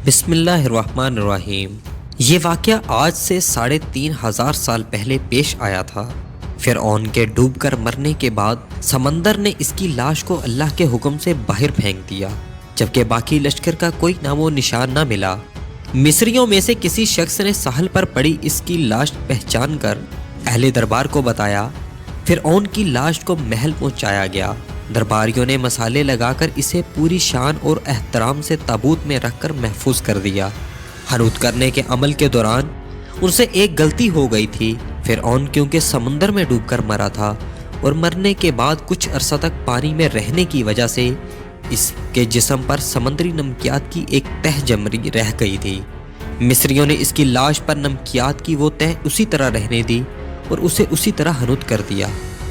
بسم اللہ الرحمن الرحیم۔ یہ واقعہ آج سے 3500 سال پہلے پیش آیا تھا۔ فرعون کے ڈوب کر مرنے کے بعد سمندر نے اس کی لاش کو اللہ کے حکم سے باہر پھینک دیا، جبکہ باقی لشکر کا کوئی نام و نشان نہ ملا۔ مصریوں میں سے کسی شخص نے ساحل پر پڑی اس کی لاش پہچان کر اہل دربار کو بتایا۔ فرعون کی لاش کو محل پہنچایا گیا۔ درباریوں نے مسالے لگا کر اسے پوری شان اور احترام سے تابوت میں رکھ کر محفوظ کر دیا۔ حنوط کرنے کے عمل کے دوران ان سے ایک غلطی ہو گئی تھی۔ فرعون کیونکہ سمندر میں ڈوب کر مرا تھا اور مرنے کے بعد کچھ عرصہ تک پانی میں رہنے کی وجہ سے اس کے جسم پر سمندری نمکیات کی ایک تہ جمری رہ گئی تھی۔ مصریوں نے اس کی لاش پر نمکیات کی وہ تہ اسی طرح رہنے دی اور اسے اسی طرح حنوط کر دیا۔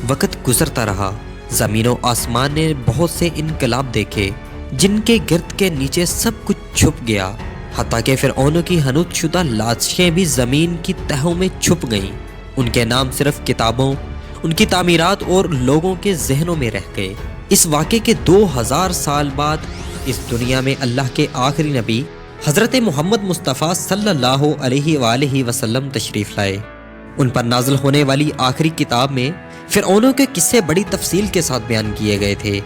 وقت گزرتا رہا۔ زمین و آسمان نے بہت سے انقلاب دیکھے جن کے گرد کے نیچے سب کچھ چھپ گیا، حتیٰ کہ فرعون کی حنوط شدہ لاشیں بھی زمین کی تہوں میں چھپ گئیں۔ ان کے نام صرف کتابوں، ان کی تعمیرات اور لوگوں کے ذہنوں میں رہ گئے۔ اس واقعے کے 2000 سال بعد اس دنیا میں اللہ کے آخری نبی حضرت محمد مصطفیٰ صلی اللہ علیہ وآلہ وسلم تشریف لائے۔ ان پر نازل ہونے والی آخری کتاب میں فرعونوں کے قصے بڑی تفصیل کے ساتھ بیان کیے گئے تھے،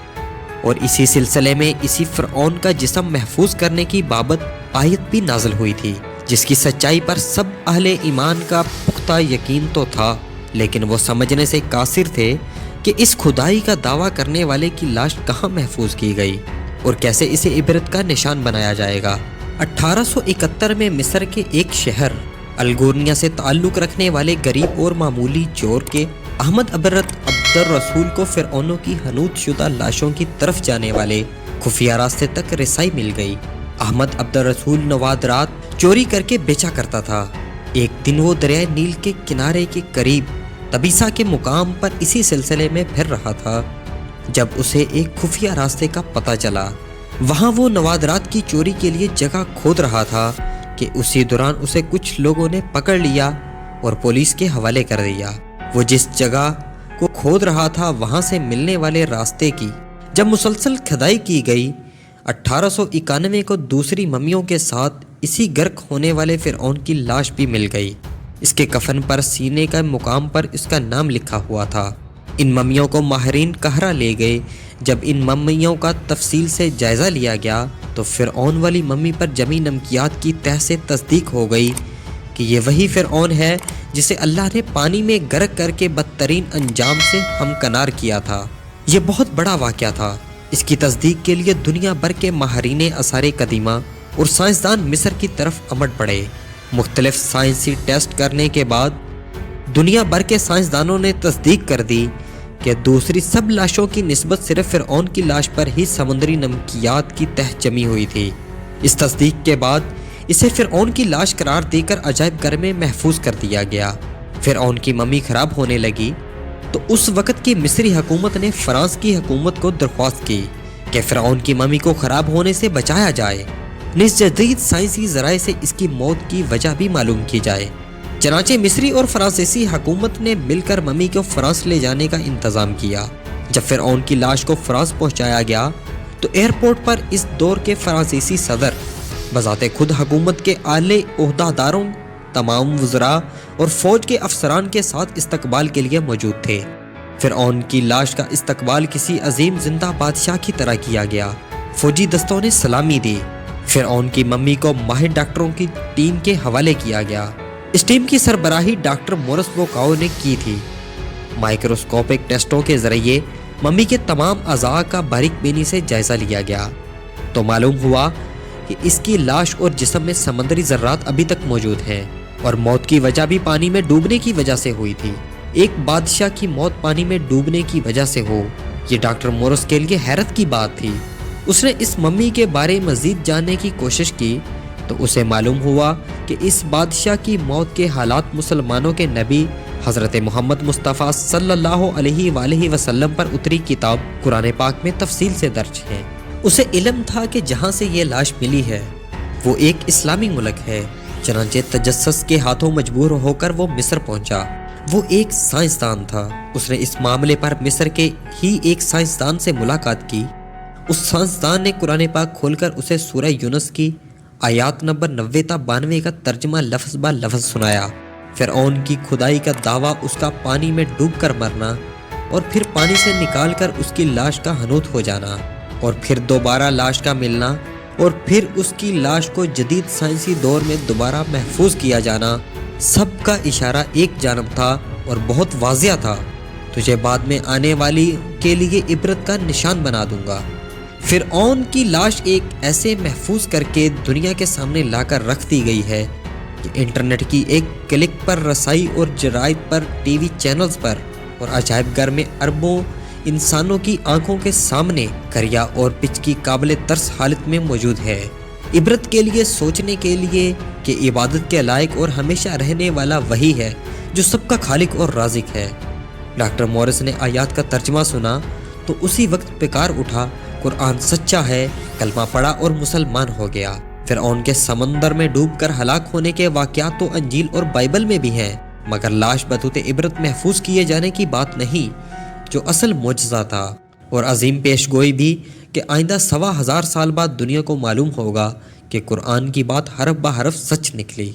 اور اسی سلسلے میں اسی فرعون کا جسم محفوظ کرنے کی بابت آیت بھی نازل ہوئی تھی، جس کی سچائی پر سب اہل ایمان کا پختہ یقین تو تھا، لیکن وہ سمجھنے سے قاصر تھے کہ اس خدائی کا دعویٰ کرنے والے کی لاش کہاں محفوظ کی گئی اور کیسے اسے عبرت کا نشان بنایا جائے گا۔ 1871 میں مصر کے ایک شہر الگورنیا سے تعلق رکھنے والے غریب اور معمولی چور کے احمد عبدالرسول کو فرعونوں کی حنوط شدہ لاشوں کی طرف جانے والے خفیہ راستے تک رسائی مل گئی۔ احمد عبدالرسول نوادرات چوری کر کے بیچا کرتا تھا۔ ایک دن وہ دریائے نیل کے کنارے کے قریب تبیسا کے مقام پر اسی سلسلے میں پھر رہا تھا جب اسے ایک خفیہ راستے کا پتہ چلا۔ وہاں وہ نوادرات کی چوری کے لیے جگہ کھود رہا تھا کہ اسی دوران اسے کچھ لوگوں نے پکڑ لیا اور پولیس کے حوالے کر دیا۔ وہ جس جگہ کو کھود رہا تھا وہاں سے ملنے والے راستے کی جب مسلسل کھدائی کی گئی، 1891 کو دوسری ممیوں کے ساتھ اسی غرق ہونے والے فرعون کی لاش بھی مل گئی۔ اس کے کفن پر سینے کا مقام پر اس کا نام لکھا ہوا تھا۔ ان ممیوں کو ماہرین قاہرہ لے گئے۔ جب ان ممیوں کا تفصیل سے جائزہ لیا گیا تو فرعون والی ممی پر جمی نمکیات کی تہ سے تصدیق ہو گئی کہ یہ وہی فرعون ہے جسے اللہ نے پانی میں غرق کر کے بدترین انجام سے ہمکنار کیا تھا۔ یہ بہت بڑا واقعہ تھا۔ اس کی تصدیق کے لیے دنیا بھر کے ماہرین آثار قدیمہ اور سائنسدان مصر کی طرف امٹ پڑے۔ مختلف سائنسی ٹیسٹ کرنے کے بعد دنیا بھر کے سائنسدانوں نے تصدیق کر دی کہ دوسری سب لاشوں کی نسبت صرف فرعون کی لاش پر ہی سمندری نمکیات کی تہ جمی ہوئی تھی۔ اس تصدیق کے بعد اسے فرعون کی لاش قرار دے کر عجائب گھر میں محفوظ کر دیا گیا۔ فرعون کی ممی خراب ہونے لگی تو اس وقت کی مصری حکومت نے فرانس کی حکومت کو درخواست کی کہ فرعون کی ممی کو خراب ہونے سے بچایا جائے، نیز جدید سائنسی ذرائع سے اس کی موت کی وجہ بھی معلوم کی جائے۔ چنانچہ مصری اور فرانسیسی حکومت نے مل کر ممی کو فرانس لے جانے کا انتظام کیا۔ جب فرعون کی لاش کو فرانس پہنچایا گیا تو ایئرپورٹ پر اس دور کے فرانسیسی صدر بذات خود حکومت کے اعلی عہدیداروں، تمام وزراء اور فوج کے افسران کے ساتھ استقبال کے لیے موجود تھے۔ فرعون کی لاش کا استقبال کسی عظیم زندہ بادشاہ کی طرح کیا گیا۔ فوجی دستوں نے سلامی دی۔ فرعون کی ممی کو ماہر ڈاکٹروں کی ٹیم کے حوالے کیا گیا۔ اس ٹیم کی سربراہی ڈاکٹر مورس بوکاؤ نے کی تھی۔ مائکروسکوپک ٹیسٹوں کے ذریعے ممی کے تمام اعضاء کا باریک بینی سے جائزہ لیا گیا تو معلوم ہوا کہ اس کی لاش اور جسم میں سمندری ذرات ابھی تک موجود ہیں، اور موت کی وجہ بھی پانی میں ڈوبنے کی وجہ سے ہوئی تھی۔ ایک بادشاہ کی موت پانی میں ڈوبنے کی وجہ سے ہو، یہ ڈاکٹر مورس کے لیے حیرت کی بات تھی۔ اس نے اس ممی کے بارے مزید جاننے کی کوشش کی تو اسے معلوم ہوا کہ اس بادشاہ کی موت کے حالات مسلمانوں کے نبی حضرت محمد مصطفیٰ صلی اللہ علیہ وآلہ وسلم پر اتری کتاب قرآن پاک میں تفصیل سے درج ہیں۔ اسے علم تھا کہ جہاں سے یہ لاش ملی ہے وہ ایک اسلامی ملک ہے، چنانچہ تجسس کے ہاتھوں مجبور ہو کر وہ مصر پہنچا۔ وہ ایک سائنسدان تھا۔ اس نے اس معاملے پر مصر کے ہی ایک سائنسدان سے ملاقات کی۔ اس سائنسدان نے قرآن پاک کھول کر اسے سورہ یونس کی آیات نمبر 90 تا 92 کا ترجمہ لفظ با لفظ سنایا۔ فرعون کی خدائی کا دعویٰ، اس کا پانی میں ڈوب کر مرنا اور پھر پانی سے نکال کر اس کی لاش کا حنوط ہو جانا اور پھر دوبارہ لاش کا ملنا اور پھر اس کی لاش کو جدید سائنسی دور میں دوبارہ محفوظ کیا جانا، سب کا اشارہ ایک جانب تھا اور بہت واضح تھا: تجھے بعد میں آنے والی کے لیے عبرت کا نشان بنا دوں گا۔ فرعون کی لاش ایک ایسے محفوظ کر کے دنیا کے سامنے لا کر رکھ دی گئی ہے کہ انٹرنیٹ کی ایک کلک پر رسائی اور جرائد پر، ٹی وی چینلز پر اور عجائب گھر میں اربوں انسانوں کی آنکھوں کے سامنے کریا اور پچ کی قابل ترس حالت میں موجود ہے، عبرت کے لیے، سوچنے کے لیے کہ عبادت کے لائق اور ہمیشہ رہنے والا وہی ہے جو سب کا خالق اور رازق ہے۔ ڈاکٹر مورس نے آیات کا ترجمہ سنا تو اسی وقت پکار اٹھا، قرآن سچا ہے، کلمہ پڑھا اور مسلمان ہو گیا۔ فرعون کے سمندر میں ڈوب کر ہلاک ہونے کے واقعات تو انجیل اور بائبل میں بھی ہیں، مگر لاش بطوط عبرت محفوظ کیے جانے کی بات نہیں، جو اصل معجزہ تھا اور عظیم پیش گوئی بھی کہ آئندہ 1,000 سال بعد دنیا کو معلوم ہوگا کہ قرآن کی بات حرف بہ حرف سچ نکلی۔